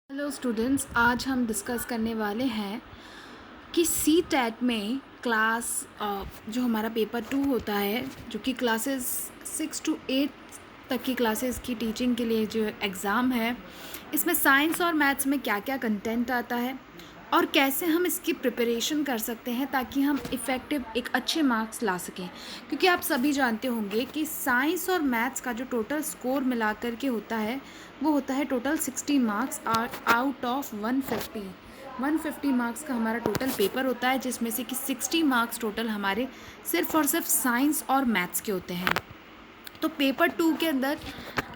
Hello students, आज हम discuss करने वाले हैं कि सी टेट में क्लास जो हमारा पेपर 2 होता है, जो कि क्लासेस 6 to 8 तक की क्लासेस की टीचिंग के लिए जो एग्ज़ाम है, इसमें साइंस और मैथ्स में क्या क्या कंटेंट आता है और कैसे हम इसकी प्रिपरेशन कर सकते हैं ताकि हम इफ़ेक्टिव एक अच्छे मार्क्स ला सकें। क्योंकि आप सभी जानते होंगे कि साइंस और मैथ्स का जो टोटल स्कोर मिला कर के होता है वो होता है total 60 marks out of 150 marks का हमारा टोटल पेपर होता है, जिसमें से कि 60 मार्क्स टोटल हमारे सिर्फ और सिर्फ साइंस और मैथ्स के होते हैं। तो पेपर 2 के अंदर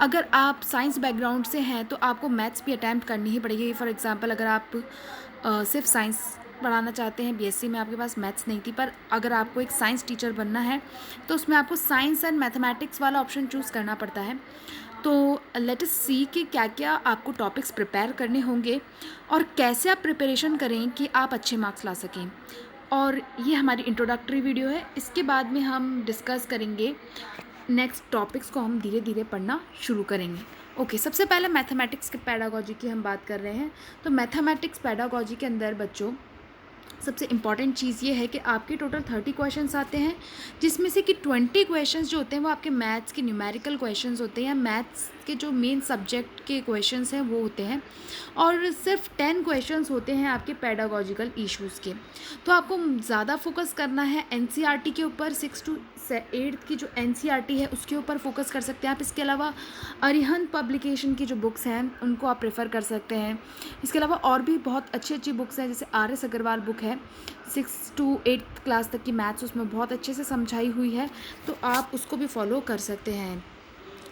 अगर आप साइंस बैकग्राउंड से हैं तो आपको मैथ्स भी अटैम्प्ट करनी ही पड़ेगी। फॉर एग्जांपल, अगर आप सिर्फ साइंस पढ़ाना चाहते हैं, बीएससी में आपके पास मैथ्स नहीं थी, पर अगर आपको एक साइंस टीचर बनना है तो उसमें आपको साइंस एंड मैथमेटिक्स वाला ऑप्शन चूज़ करना पड़ता है। तो लेट अस सी कि क्या क्या आपको टॉपिक्स प्रिपेयर करने होंगे और कैसे आप प्रिपरेशन करें कि आप अच्छे मार्क्स ला सकें। और ये हमारी इंट्रोडक्टरी वीडियो है। इसके बाद में हम डिस्कस करेंगे नेक्स्ट टॉपिक्स को, हम धीरे धीरे पढ़ना शुरू करेंगे। ओके, सबसे पहले मैथमेटिक्स के पैडागोजी की हम बात कर रहे हैं। तो मैथमेटिक्स पैडागोजी के अंदर बच्चों सबसे इम्पॉर्टेंट चीज़ ये है कि आपके टोटल 30 क्वेश्चंस आते हैं, जिसमें से कि 20 क्वेश्चंस जो होते हैं वो आपके मैथ्स के न्यूमेरिकल क्वेश्चंस होते हैं, मैथ्स के जो मेन सब्जेक्ट के क्वेश्चंस हैं वो होते हैं, और सिर्फ 10 क्वेश्चंस होते हैं आपके पेडागोजिकल इश्यूज़ के। तो आपको ज़्यादा फोकस करना है एनसीईआरटी के ऊपर। 6 to 8 की जो एनसीईआरटी है उसके ऊपर फोकस कर सकते हैं आप। इसके अलावा अरिहंत पब्लिकेशन की जो बुक्स हैं उनको आप प्रेफर कर सकते हैं। इसके अलावा और भी बहुत अच्छी अच्छी बुक्स हैं, जैसे RS अग्रवाल बुक है, 6 to 8 क्लास तक की मैथ्स उसमें बहुत अच्छे से समझाई हुई है, तो आप उसको भी फॉलो कर सकते हैं।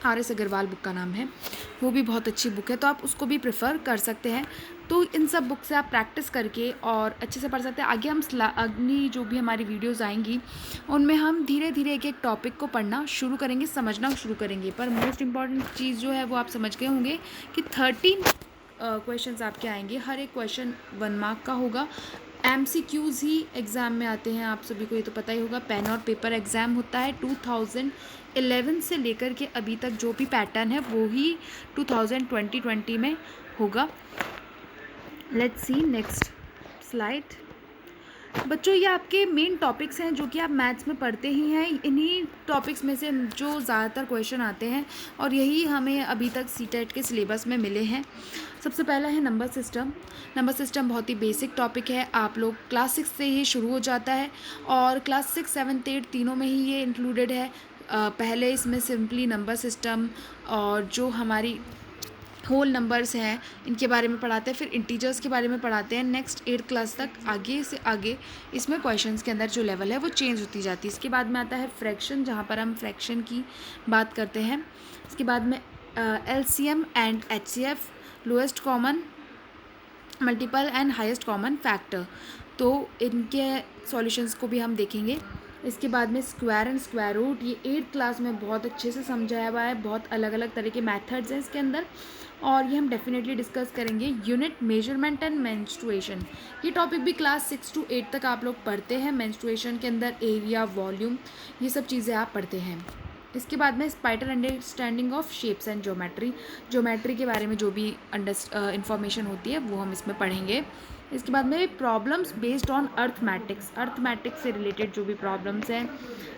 RS अग्रवाल बुक का नाम है, वो भी बहुत अच्छी बुक है, तो आप उसको भी प्रेफर कर सकते हैं। तो इन सब बुक से आप प्रैक्टिस करके और अच्छे से पढ़ सकते हैं। आगे हम अगली जो भी हमारी वीडियोज़ आएंगी उनमें हम धीरे धीरे एक एक टॉपिक को पढ़ना शुरू करेंगे, समझना शुरू करेंगे। पर मोस्ट इम्पॉर्टेंट चीज़ जो है वो आप समझ गए होंगे कि 13 क्वेश्चंस आपके आएंगे, हर एक क्वेश्चन 1 मार्क का होगा। MCQs ही एग्ज़ाम में आते हैं, आप सभी को ये तो पता ही होगा। पेन और पेपर एग्ज़ाम होता है 2011 से लेकर के अभी तक जो भी पैटर्न है वो ही 2020 में होगा। Let's see next slide. बच्चों, ये आपके मेन टॉपिक्स हैं जो कि आप मैथ्स में पढ़ते ही हैं। इन्हीं टॉपिक्स में से जो ज़्यादातर क्वेश्चन आते हैं और यही हमें अभी तक सीटेट के सिलेबस में मिले हैं। सबसे पहला है नंबर सिस्टम। नंबर सिस्टम बहुत ही बेसिक टॉपिक है, आप लोग क्लास 6 से ही शुरू हो जाता है और क्लास 6, 7, 8 तीनों में ही ये इंक्लूडेड है। पहले इसमें सिंपली नंबर सिस्टम और जो हमारी होल नंबर्स हैं इनके बारे में पढ़ाते हैं, फिर इंटीजर्स के बारे में पढ़ाते हैं। नेक्स्ट 8 क्लास तक आगे से आगे इसमें क्वेश्चंस के अंदर जो लेवल है वो चेंज होती जाती है। इसके बाद में आता है फ्रैक्शन, जहाँ पर हम फ्रैक्शन की बात करते हैं। इसके बाद में LCM and HCF, lowest common multiple and highest common factor, तो इनके सॉल्यूशंस को भी हम देखेंगे। इसके बाद में स्क्वायर एंड स्क्वायर रूट, ये 8th क्लास में बहुत अच्छे से समझाया हुआ है। बहुत अलग अलग तरह के मेथड्स हैं इसके अंदर और ये हम डेफिनेटली डिस्कस करेंगे। यूनिट, मेजरमेंट एंड मेंस्ट्रुएशन, ये टॉपिक भी क्लास 6 to 8 तक आप लोग पढ़ते हैं। मेंस्ट्रुएशन के अंदर एरिया, वॉल्यूम, ये सब चीज़ें आप पढ़ते हैं। इसके बाद में spatial understanding of shapes and geometry के बारे में जो भी इंफॉर्मेशन होती है वो हम इसमें पढ़ेंगे। इसके बाद में प्रॉब्लम्स बेस्ड ऑन अर्थमैटिक्स से रिलेटेड जो भी प्रॉब्लम्स हैं,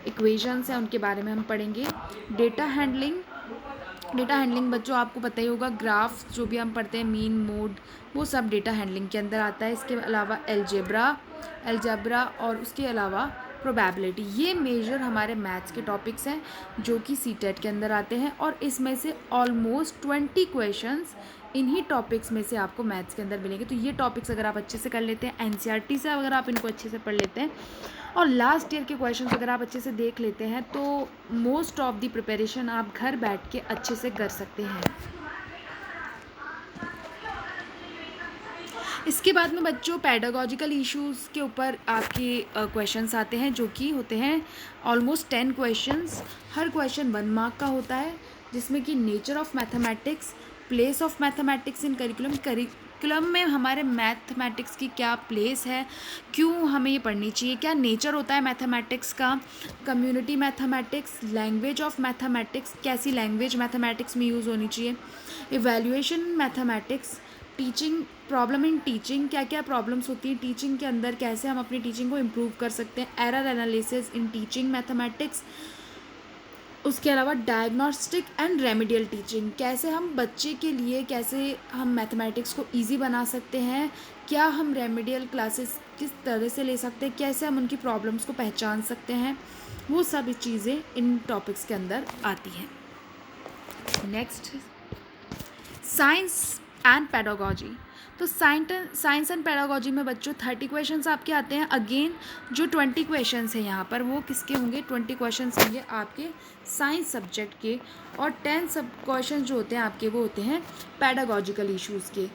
इक्वेशंस हैं, उनके बारे में हम पढ़ेंगे। डेटा हैंडलिंग बच्चों आपको पता ही होगा, ग्राफ जो भी हम पढ़ते हैं, मीन, मोड, वो सब डेटा हैंडलिंग के अंदर आता है। इसके अलावा एल्जेब्रा और उसके अलावा प्रोबेबिलिटी, ये मेजर हमारे मैथ्स के टॉपिक्स हैं जो कि सीटेट के अंदर आते हैं और इसमें से ऑलमोस्ट 20 क्वेश्चंस इन्हीं टॉपिक्स में से आपको मैथ्स के अंदर मिलेंगे। तो ये टॉपिक्स अगर आप अच्छे से कर लेते हैं, एनसीईआरटी से अगर आप इनको अच्छे से पढ़ लेते हैं और लास्ट ईयर के क्वेश्चंस अगर आप अच्छे से देख लेते हैं, तो मोस्ट ऑफ द प्रिपरेशन आप घर बैठ के अच्छे से कर सकते हैं। इसके बाद में बच्चों पैडागोजिकल इश्यूज़ के ऊपर आपके क्वेश्चंस आते हैं जो कि होते हैं ऑलमोस्ट 10 क्वेश्चंस। हर क्वेश्चन 1 मार्क का होता है, जिसमें कि nature of mathematics, place of mathematics in curriculum में हमारे मैथमेटिक्स की क्या प्लेस है, क्यों हमें ये पढ़नी चाहिए, क्या नेचर होता है मैथमेटिक्स का, community mathematics, language of mathematics, कैसी लैंग्वेज मैथमेटिक्स में यूज़ होनी चाहिए, evaluation mathematics, teaching, problem in teaching, क्या क्या प्रॉब्लम्स होती हैं टीचिंग के अंदर, कैसे हम अपनी टीचिंग को इम्प्रूव कर सकते हैं, error analysis in teaching mathematics. उसके अलावा डायग्नोस्टिक एंड रेमेडियल टीचिंग, कैसे हम बच्चे के लिए कैसे हम मैथमेटिक्स को इजी बना सकते हैं, क्या हम रेमेडियल क्लासेस किस तरह से ले सकते हैं, कैसे हम उनकी प्रॉब्लम्स को पहचान सकते हैं, वो सभी चीज़ें इन टॉपिक्स के अंदर आती हैं। Next, science and pedagogy. तो साइंस एंड पेडागोजी में बच्चों 30 क्वेश्चंस आपके आते हैं। अगेन जो 20 क्वेश्चंस हैं यहाँ पर वो किसके होंगे, 20 क्वेश्चंस होंगे आपके साइंस सब्जेक्ट के, और 10 सब क्वेश्चंस जो होते हैं आपके वो होते हैं पेडागोजिकल इश्यूज़ के।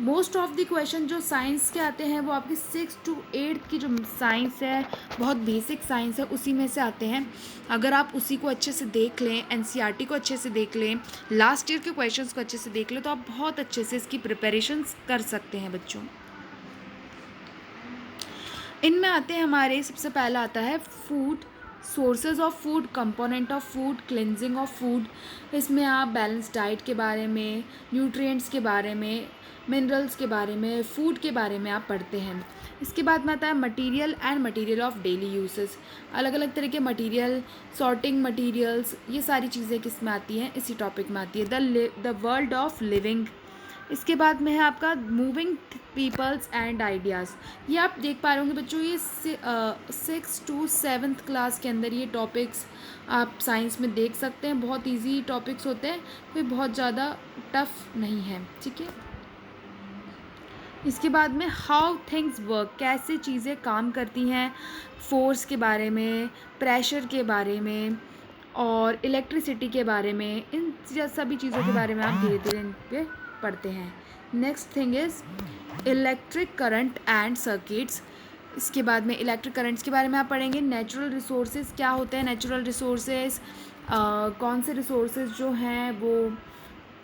मोस्ट ऑफ द क्वेश्चन जो साइंस के आते हैं वो आपकी 6 to 8 की जो साइंस है, बहुत बेसिक साइंस है, उसी में से आते हैं। अगर आप उसी को अच्छे से देख लें, एनसीईआरटी को अच्छे से देख लें, लास्ट ईयर के क्वेश्चंस को अच्छे से देख लें, तो आप बहुत अच्छे से इसकी प्रिपरेशंस कर सकते हैं बच्चों। इनमें आते हैं हमारे, सबसे पहला आता है food, sources of food, component of food, cleansing of food. इसमें आप बैलेंस डाइट के बारे में, न्यूट्रिएंट्स के बारे में, मिनरल्स के बारे में, फूड के बारे में आप पढ़ते हैं। इसके बाद में आता है material and material of daily uses, अलग अलग तरह के मटेरियल, सॉर्टिंग मटेरियल्स, ये सारी चीज़ें किस में आती हैं, इसी टॉपिक में आती है। The world of living. इसके बाद में है आपका मूविंग पीपल्स एंड आइडियाज़। ये आप देख पा रहे होंगे बच्चों, ये 6 to 7th क्लास के अंदर ये टॉपिक्स आप साइंस में देख सकते हैं। बहुत इजी टॉपिक्स होते हैं, कोई बहुत ज़्यादा टफ नहीं है, ठीक है। इसके बाद में हाउ थिंग्स वर्क, कैसे चीज़ें काम करती हैं, फोर्स के बारे में, प्रेशर के बारे में और इलेक्ट्रिसिटी के बारे में, इन सभी चीज़ों के बारे में आप धीरे धीरे इन पे पढ़ते हैं। Next thing is electric current and circuits. इसके बाद में इलेक्ट्रिक करंट्स के बारे में आप पढ़ेंगे। नेचुरल रिसोर्सेज क्या होते हैं, नेचुरल रिसोर्सेज कौन से रिसोर्सेज जो हैं वो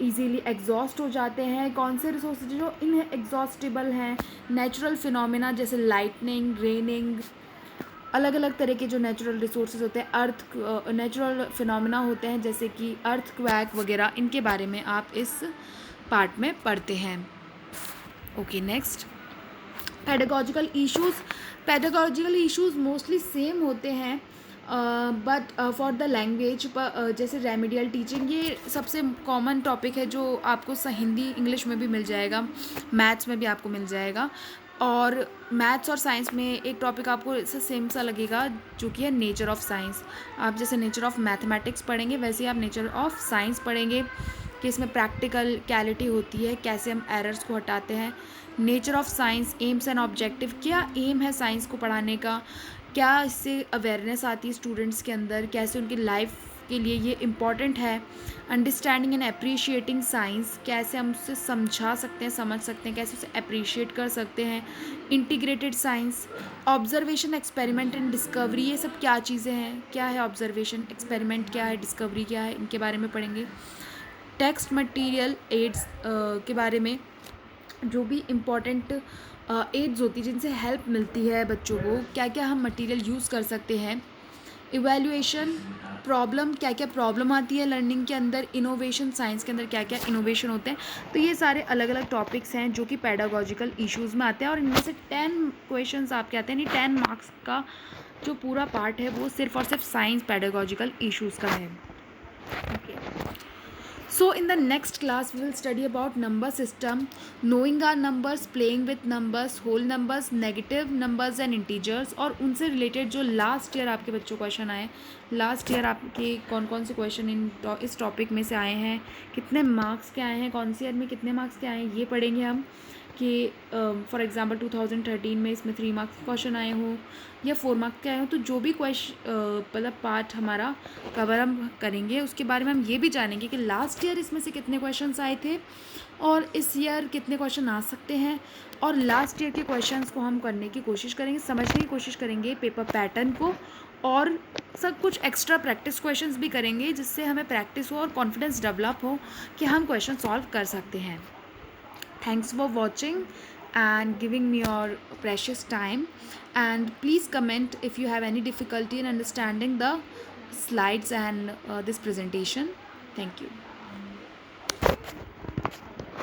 इजीली एग्जॉस्ट हो जाते हैं, कौन से रिसोर्सेज जो इनएग्जॉस्टेबल हैं, नेचुरल फिनोमेना जैसे लाइटनिंग, रेनिंग, अलग अलग तरह के जो नेचुरल रिसोर्सेज होते हैं, अर्थ नेचुरल फिनोमेना होते हैं जैसे कि अर्थक्वेक वगैरह, इनके बारे में आप इस पार्ट में पढ़ते हैं। Okay, next pedagogical issues. Pedagogical issues mostly same होते हैं बट फॉर द लैंग्वेज, जैसे रेमेडियल टीचिंग, ये सबसे कॉमन टॉपिक है जो आपको हिंदी इंग्लिश में भी मिल जाएगा, मैथ्स में भी आपको मिल जाएगा। और मैथ्स और साइंस में एक टॉपिक आपको इससे सेम सा लगेगा जो कि है नेचर ऑफ साइंस। आप जैसे नेचर ऑफ मैथमेटिक्स पढ़ेंगे वैसे ही आप नेचर ऑफ साइंस पढ़ेंगे कि इसमें प्रैक्टिकल कैलिटी होती है, कैसे हम एरर्स को हटाते हैं। Nature of science, AIIMS and objective, क्या एम है साइंस को पढ़ाने का, क्या इससे अवेयरनेस आती है स्टूडेंट्स के अंदर, कैसे उनकी लाइफ के लिए ये इम्पॉर्टेंट है। अंडरस्टैंडिंग एंड अप्रिशिएटिंग साइंस, कैसे हम उससे समझा सकते हैं, समझ सकते हैं, कैसे उसे अप्रिशिएट कर सकते हैं। Integrated science, observation, experiment and discovery, ये सब क्या चीज़ें हैं, क्या है ऑब्जर्वेशन, एक्सपेरिमेंट क्या है, डिस्कवरी क्या है, इनके बारे में पढ़ेंगे। टेक्स्ट मटेरियल एड्स के बारे में, जो भी इम्पॉर्टेंट एड्स होती है जिनसे हेल्प मिलती है बच्चों को, क्या क्या हम मटेरियल यूज़ कर सकते हैं। इवैल्यूएशन, प्रॉब्लम, क्या क्या प्रॉब्लम आती है लर्निंग के अंदर। इनोवेशन, साइंस के अंदर क्या क्या इनोवेशन होते हैं। तो ये सारे अलग अलग टॉपिक्स हैं जो कि पेडागोजिकल इश्यूज़ में आते हैं, और इनमें से 10 क्वेश्चंस आपके आते हैं, यानी 10 मार्क्स का जो पूरा पार्ट है वो सिर्फ और सिर्फ साइंस पेडागोजिकल इश्यूज़ का है। Okay, so in the next class we will study about number system, knowing our numbers, playing with numbers, whole numbers, negative numbers and integers, और उनसे रिलेटेड जो लास्ट ईयर आपके बच्चों क्वेश्चन आए, last year आपके कौन कौन से क्वेश्चन इस टॉपिक में से आए हैं, कितने मार्क्स के आए हैं, कौन सी ईयर में कितने मार्क्स के आए हैं, ये पढ़ेंगे हम। कि फॉर एग्ज़ाम्पल 2013 में इसमें 3 मार्क्स क्वेश्चन आए हों या 4 मार्क्स के आए हों, तो जो भी मतलब पार्ट हमारा कवर हम करेंगे उसके बारे में हम ये भी जानेंगे कि लास्ट ईयर इसमें से कितने क्वेश्चंस आए थे और इस ईयर कितने क्वेश्चन आ सकते हैं, और लास्ट ईयर के क्वेश्चंस को हम करने की कोशिश करेंगे, समझने की कोशिश करेंगे पेपर पैटर्न को, और सब कुछ एक्स्ट्रा प्रैक्टिस क्वेश्चंस भी करेंगे जिससे हमें प्रैक्टिस हो और कॉन्फिडेंस डेवलप हो कि हम क्वेश्चन सॉल्व कर सकते हैं। Thanks for watching and giving me your precious time, and please comment if you have any difficulty in understanding the slides and this presentation. Thank you.